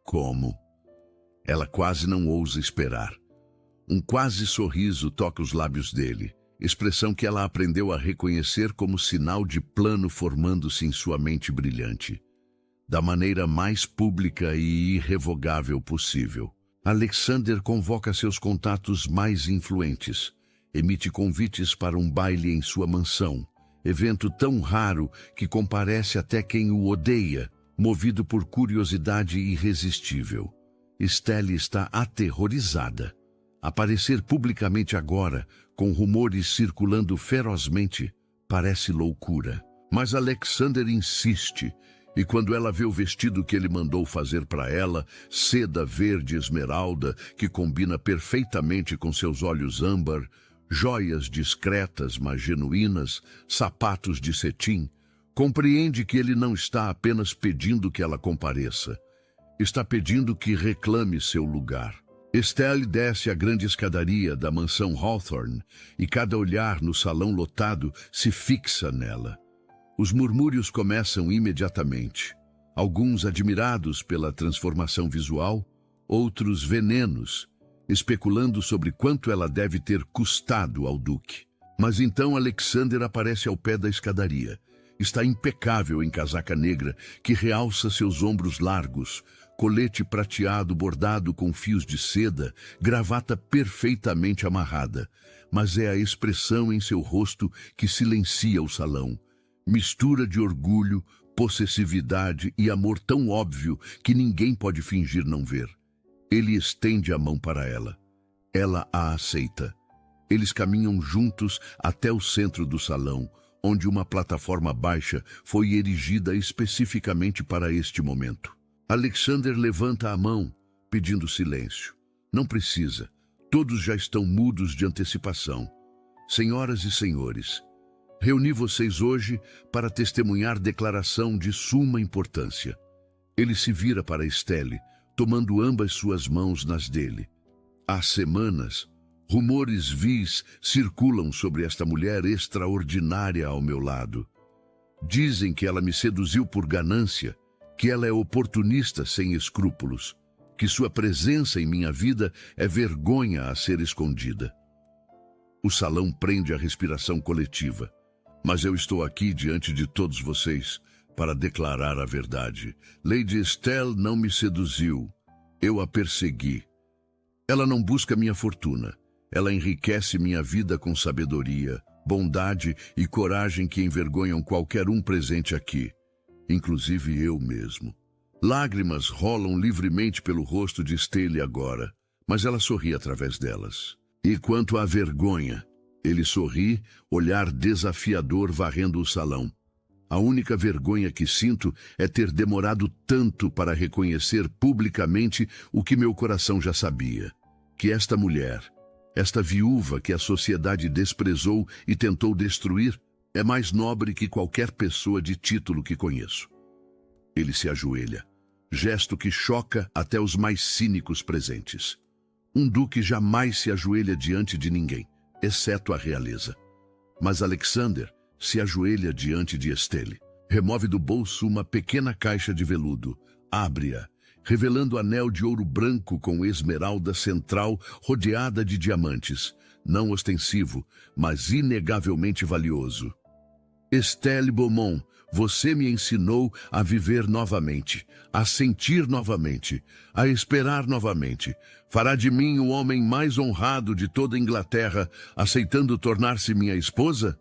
Como? Ela quase não ousa esperar. Um quase sorriso toca os lábios dele, expressão que ela aprendeu a reconhecer como sinal de plano formando-se em sua mente brilhante. Da maneira mais pública e irrevogável possível, Alexander convoca seus contatos mais influentes. Emite convites para um baile em sua mansão, evento tão raro que comparece até quem o odeia, movido por curiosidade irresistível. Estelle está aterrorizada. Aparecer publicamente agora, com rumores circulando ferozmente, parece loucura. Mas Alexander insiste, e quando ela vê o vestido que ele mandou fazer para ela, seda verde esmeralda, que combina perfeitamente com seus olhos âmbar, joias discretas, mas genuínas, sapatos de cetim, compreende que ele não está apenas pedindo que ela compareça. Está pedindo que reclame seu lugar. Estelle desce a grande escadaria da mansão Hawthorne e cada olhar no salão lotado se fixa nela. Os murmúrios começam imediatamente. Alguns admirados pela transformação visual, outros venenos, especulando sobre quanto ela deve ter custado ao duque. Mas então Alexander aparece ao pé da escadaria. Está impecável em casaca negra, que realça seus ombros largos, colete prateado bordado com fios de seda, gravata perfeitamente amarrada. Mas é a expressão em seu rosto que silencia o salão. Mistura de orgulho, possessividade e amor tão óbvio que ninguém pode fingir não ver. Ele estende a mão para ela. Ela a aceita. Eles caminham juntos até o centro do salão, onde uma plataforma baixa foi erigida especificamente para este momento. Alexander levanta a mão, pedindo silêncio. Não precisa. Todos já estão mudos de antecipação. Senhoras e senhores, reuni vocês hoje para testemunhar declaração de suma importância. Ele se vira para Estelle, tomando ambas suas mãos nas dele. Há semanas, rumores vis circulam sobre esta mulher extraordinária ao meu lado. Dizem que ela me seduziu por ganância, que ela é oportunista sem escrúpulos, que sua presença em minha vida é vergonha a ser escondida. O salão prende a respiração coletiva, mas eu estou aqui diante de todos vocês para declarar a verdade. Lady Estelle não me seduziu, eu a persegui. Ela não busca minha fortuna, ela enriquece minha vida com sabedoria, bondade e coragem que envergonham qualquer um presente aqui, inclusive eu mesmo. Lágrimas rolam livremente pelo rosto de Estelle agora, mas ela sorri através delas. E quanto à vergonha, ele sorri, olhar desafiador varrendo o salão. A única vergonha que sinto é ter demorado tanto para reconhecer publicamente o que meu coração já sabia. Que esta mulher, esta viúva que a sociedade desprezou e tentou destruir, é mais nobre que qualquer pessoa de título que conheço. Ele se ajoelha, gesto que choca até os mais cínicos presentes. Um duque jamais se ajoelha diante de ninguém, exceto a realeza. Mas Alexander se ajoelha diante de Estelle. Remove do bolso uma pequena caixa de veludo, abre-a, revelando anel de ouro branco com esmeralda central rodeada de diamantes, não ostensivo, mas inegavelmente valioso. Estelle Beaumont, você me ensinou a viver novamente, a sentir novamente, a esperar novamente. Fará de mim o homem mais honrado de toda a Inglaterra, aceitando tornar-se minha esposa?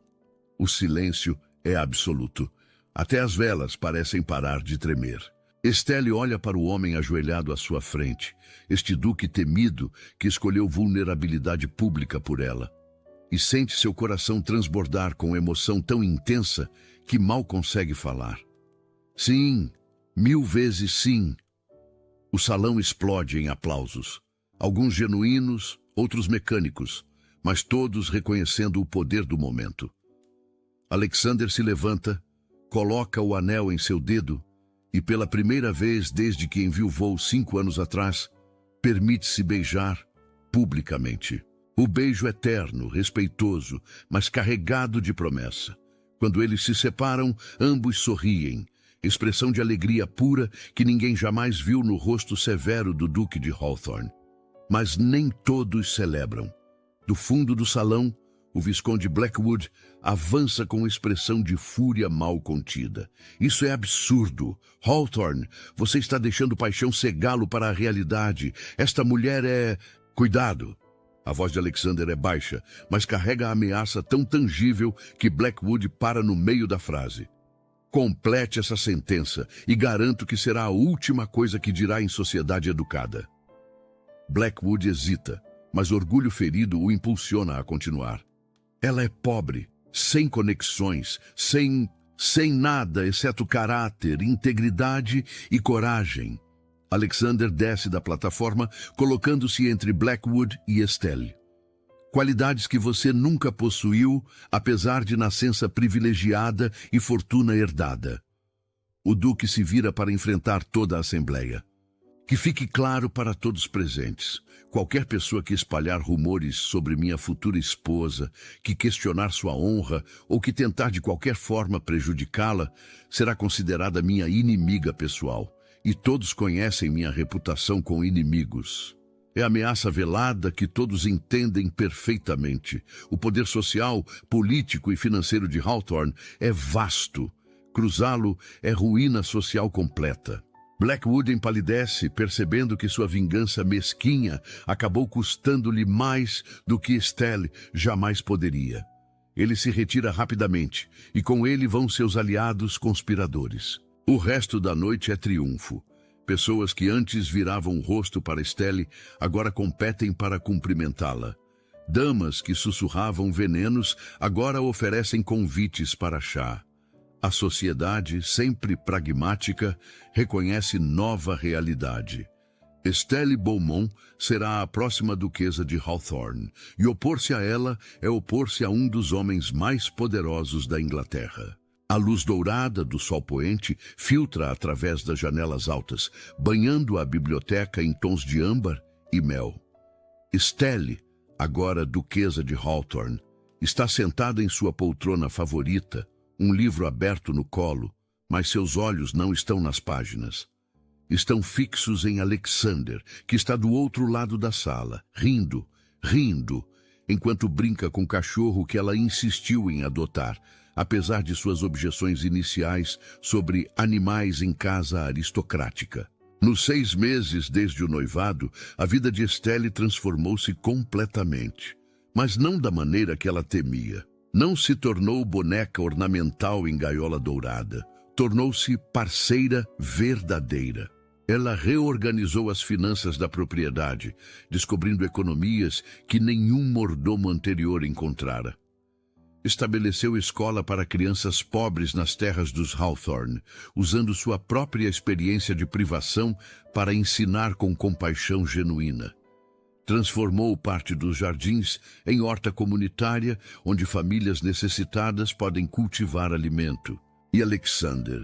O silêncio é absoluto. Até as velas parecem parar de tremer. Estelle olha para o homem ajoelhado à sua frente, este duque temido que escolheu vulnerabilidade pública por ela, e sente seu coração transbordar com emoção tão intensa que mal consegue falar. Sim, 1000 vezes sim. O salão explode em aplausos, alguns genuínos, outros mecânicos, mas todos reconhecendo o poder do momento. Alexander se levanta, coloca o anel em seu dedo e, pela primeira vez desde que enviuvou 5 anos atrás, permite-se beijar publicamente. O beijo eterno, respeitoso, mas carregado de promessa. Quando eles se separam, ambos sorriem, expressão de alegria pura que ninguém jamais viu no rosto severo do Duque de Hawthorne. Mas nem todos celebram. Do fundo do salão, o Visconde Blackwood avança com expressão de fúria mal contida. Isso é absurdo. Hawthorne, você está deixando paixão cegá-lo para a realidade. Esta mulher é... Cuidado! A voz de Alexander é baixa, mas carrega a ameaça tão tangível que Blackwood para no meio da frase. Complete essa sentença e garanto que será a última coisa que dirá em sociedade educada. Blackwood hesita, mas orgulho ferido o impulsiona a continuar. Ela é pobre, sem conexões, sem nada exceto caráter, integridade e coragem. Alexander desce da plataforma, colocando-se entre Blackwood e Estelle. Qualidades que você nunca possuiu, apesar de nascença privilegiada e fortuna herdada. O duque se vira para enfrentar toda a assembleia. Que fique claro para todos presentes. Qualquer pessoa que espalhar rumores sobre minha futura esposa, que questionar sua honra ou que tentar de qualquer forma prejudicá-la, será considerada minha inimiga pessoal. E todos conhecem minha reputação com inimigos. É ameaça velada que todos entendem perfeitamente. O poder social, político e financeiro de Hawthorne é vasto. Cruzá-lo é ruína social completa. Blackwood empalidece, percebendo que sua vingança mesquinha acabou custando-lhe mais do que Estelle jamais poderia. Ele se retira rapidamente, e com ele vão seus aliados conspiradores. O resto da noite é triunfo. Pessoas que antes viravam o rosto para Estelle agora competem para cumprimentá-la. Damas que sussurravam venenos agora oferecem convites para chá. A sociedade, sempre pragmática, reconhece nova realidade. Estelle Beaumont será a próxima duquesa de Hawthorne, e opor-se a ela é opor-se a um dos homens mais poderosos da Inglaterra. A luz dourada do sol poente filtra através das janelas altas, banhando a biblioteca em tons de âmbar e mel. Estelle, agora duquesa de Hawthorne, está sentada em sua poltrona favorita, um livro aberto no colo, mas seus olhos não estão nas páginas. Estão fixos em Alexander, que está do outro lado da sala, rindo, enquanto brinca com o cachorro que ela insistiu em adotar, apesar de suas objeções iniciais sobre animais em casa aristocrática. Nos 6 meses desde o noivado, a vida de Estelle transformou-se completamente, mas não da maneira que ela temia. Não se tornou boneca ornamental em gaiola dourada. Tornou-se parceira verdadeira. Ela reorganizou as finanças da propriedade, descobrindo economias que nenhum mordomo anterior encontrara. Estabeleceu escola para crianças pobres nas terras dos Hawthorne, usando sua própria experiência de privação para ensinar com compaixão genuína. Transformou parte dos jardins em horta comunitária, onde famílias necessitadas podem cultivar alimento. E Alexander,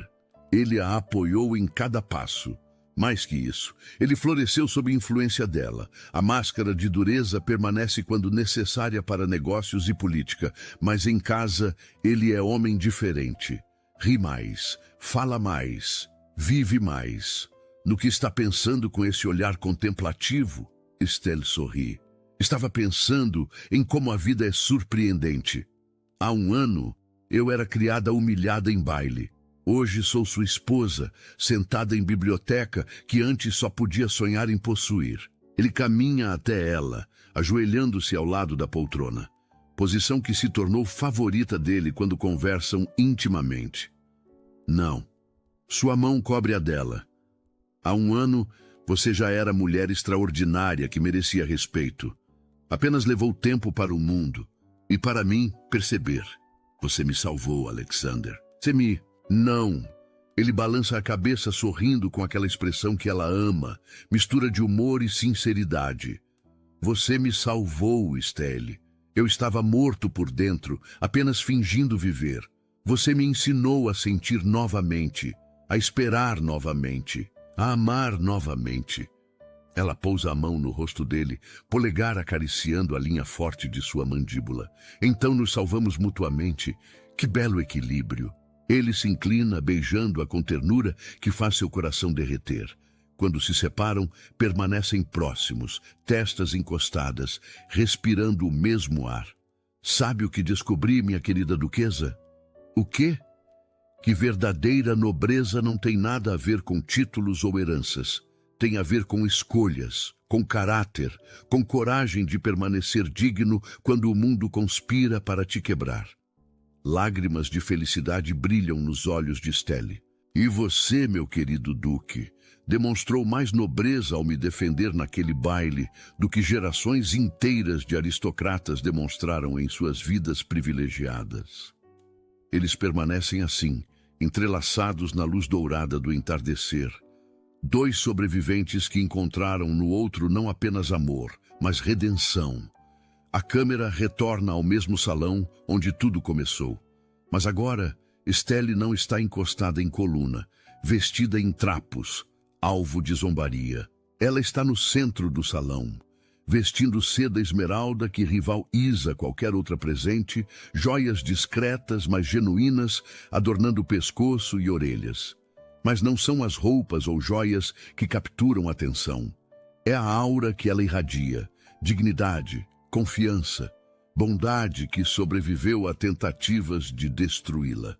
ele a apoiou em cada passo. Mais que isso, ele floresceu sob influência dela. A máscara de dureza permanece quando necessária para negócios e política, mas em casa ele é homem diferente. Ri mais, fala mais, vive mais. No que está pensando com esse olhar contemplativo? Estelle sorri. Estava pensando em como a vida é surpreendente. Há 1 ano, eu era criada humilhada em baile. Hoje sou sua esposa, sentada em biblioteca que antes só podia sonhar em possuir. Ele caminha até ela, ajoelhando-se ao lado da poltrona, posição que se tornou favorita dele quando conversam intimamente. Não. Sua mão cobre a dela. Há 1 ano, você já era mulher extraordinária que merecia respeito. Apenas levou tempo para o mundo e para mim perceber. Você me salvou, Alexander. Não. Ele balança a cabeça sorrindo com aquela expressão que ela ama, mistura de humor e sinceridade. Você me salvou, Estelle. Eu estava morto por dentro, apenas fingindo viver. Você me ensinou a sentir novamente, a esperar novamente, a amar novamente. Ela pousa a mão no rosto dele, polegar acariciando a linha forte de sua mandíbula. Então nos salvamos mutuamente. Que belo equilíbrio. Ele se inclina, beijando-a com ternura que faz seu coração derreter. Quando se separam, permanecem próximos, testas encostadas, respirando o mesmo ar. Sabe o que descobri, minha querida duquesa? O quê? Que verdadeira nobreza não tem nada a ver com títulos ou heranças. Tem a ver com escolhas, com caráter, com coragem de permanecer digno quando o mundo conspira para te quebrar. Lágrimas de felicidade brilham nos olhos de Estelle. E você, meu querido duque, demonstrou mais nobreza ao me defender naquele baile do que gerações inteiras de aristocratas demonstraram em suas vidas privilegiadas. Eles permanecem assim, entrelaçados na luz dourada do entardecer. 2 sobreviventes que encontraram no outro não apenas amor, mas redenção. A câmera retorna ao mesmo salão onde tudo começou. Mas agora, Estelle não está encostada em coluna, vestida em trapos, alvo de zombaria. Ela está no centro do salão, vestindo seda esmeralda que rival Isa qualquer outra presente, joias discretas, mas genuínas, adornando o pescoço e orelhas. Mas não são as roupas ou joias que capturam a atenção. É a aura que ela irradia, dignidade, confiança, bondade que sobreviveu a tentativas de destruí-la.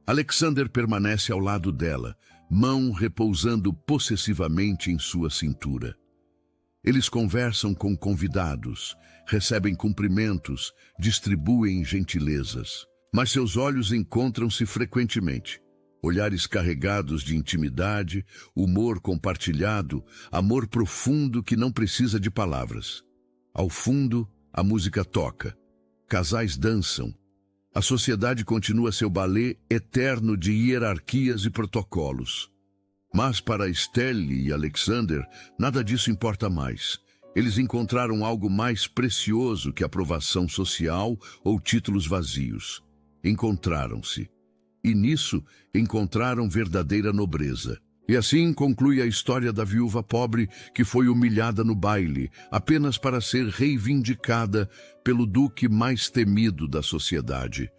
Alexander permanece ao lado dela, mão repousando possessivamente em sua cintura. Eles conversam com convidados, recebem cumprimentos, distribuem gentilezas. Mas seus olhos encontram-se frequentemente. Olhares carregados de intimidade, humor compartilhado, amor profundo que não precisa de palavras. Ao fundo, a música toca. Casais dançam. A sociedade continua seu balé eterno de hierarquias e protocolos. Mas para Estelle e Alexander, nada disso importa mais. Eles encontraram algo mais precioso que aprovação social ou títulos vazios. Encontraram-se. E nisso encontraram verdadeira nobreza. E assim conclui a história da viúva pobre que foi humilhada no baile, apenas para ser reivindicada pelo duque mais temido da sociedade.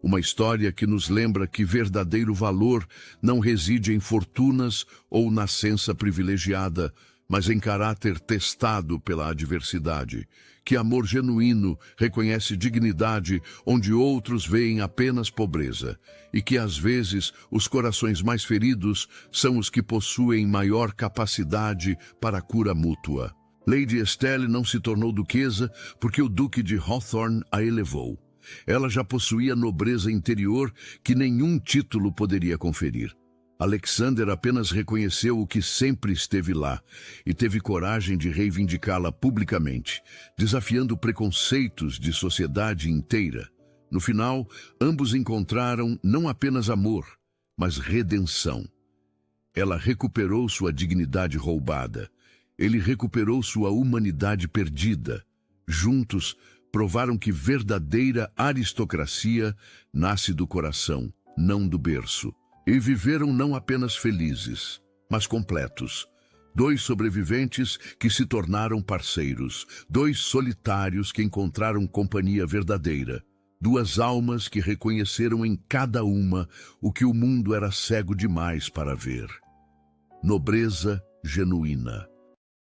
Uma história que nos lembra que verdadeiro valor não reside em fortunas ou nascença privilegiada, mas em caráter testado pela adversidade. Que amor genuíno reconhece dignidade onde outros veem apenas pobreza, e que às vezes os corações mais feridos são os que possuem maior capacidade para a cura mútua. Lady Estelle não se tornou duquesa porque o Duque de Hawthorne a elevou. Ela já possuía nobreza interior que nenhum título poderia conferir. Alexander apenas reconheceu o que sempre esteve lá e teve coragem de reivindicá-la publicamente, desafiando preconceitos de sociedade inteira. No final, ambos encontraram não apenas amor, mas redenção. Ela recuperou sua dignidade roubada. Ele recuperou sua humanidade perdida. Juntos, provaram que verdadeira aristocracia nasce do coração, não do berço. E viveram não apenas felizes, mas completos. Dois sobreviventes que se tornaram parceiros. Dois solitários que encontraram companhia verdadeira. Duas almas que reconheceram em cada uma o que o mundo era cego demais para ver. Nobreza genuína.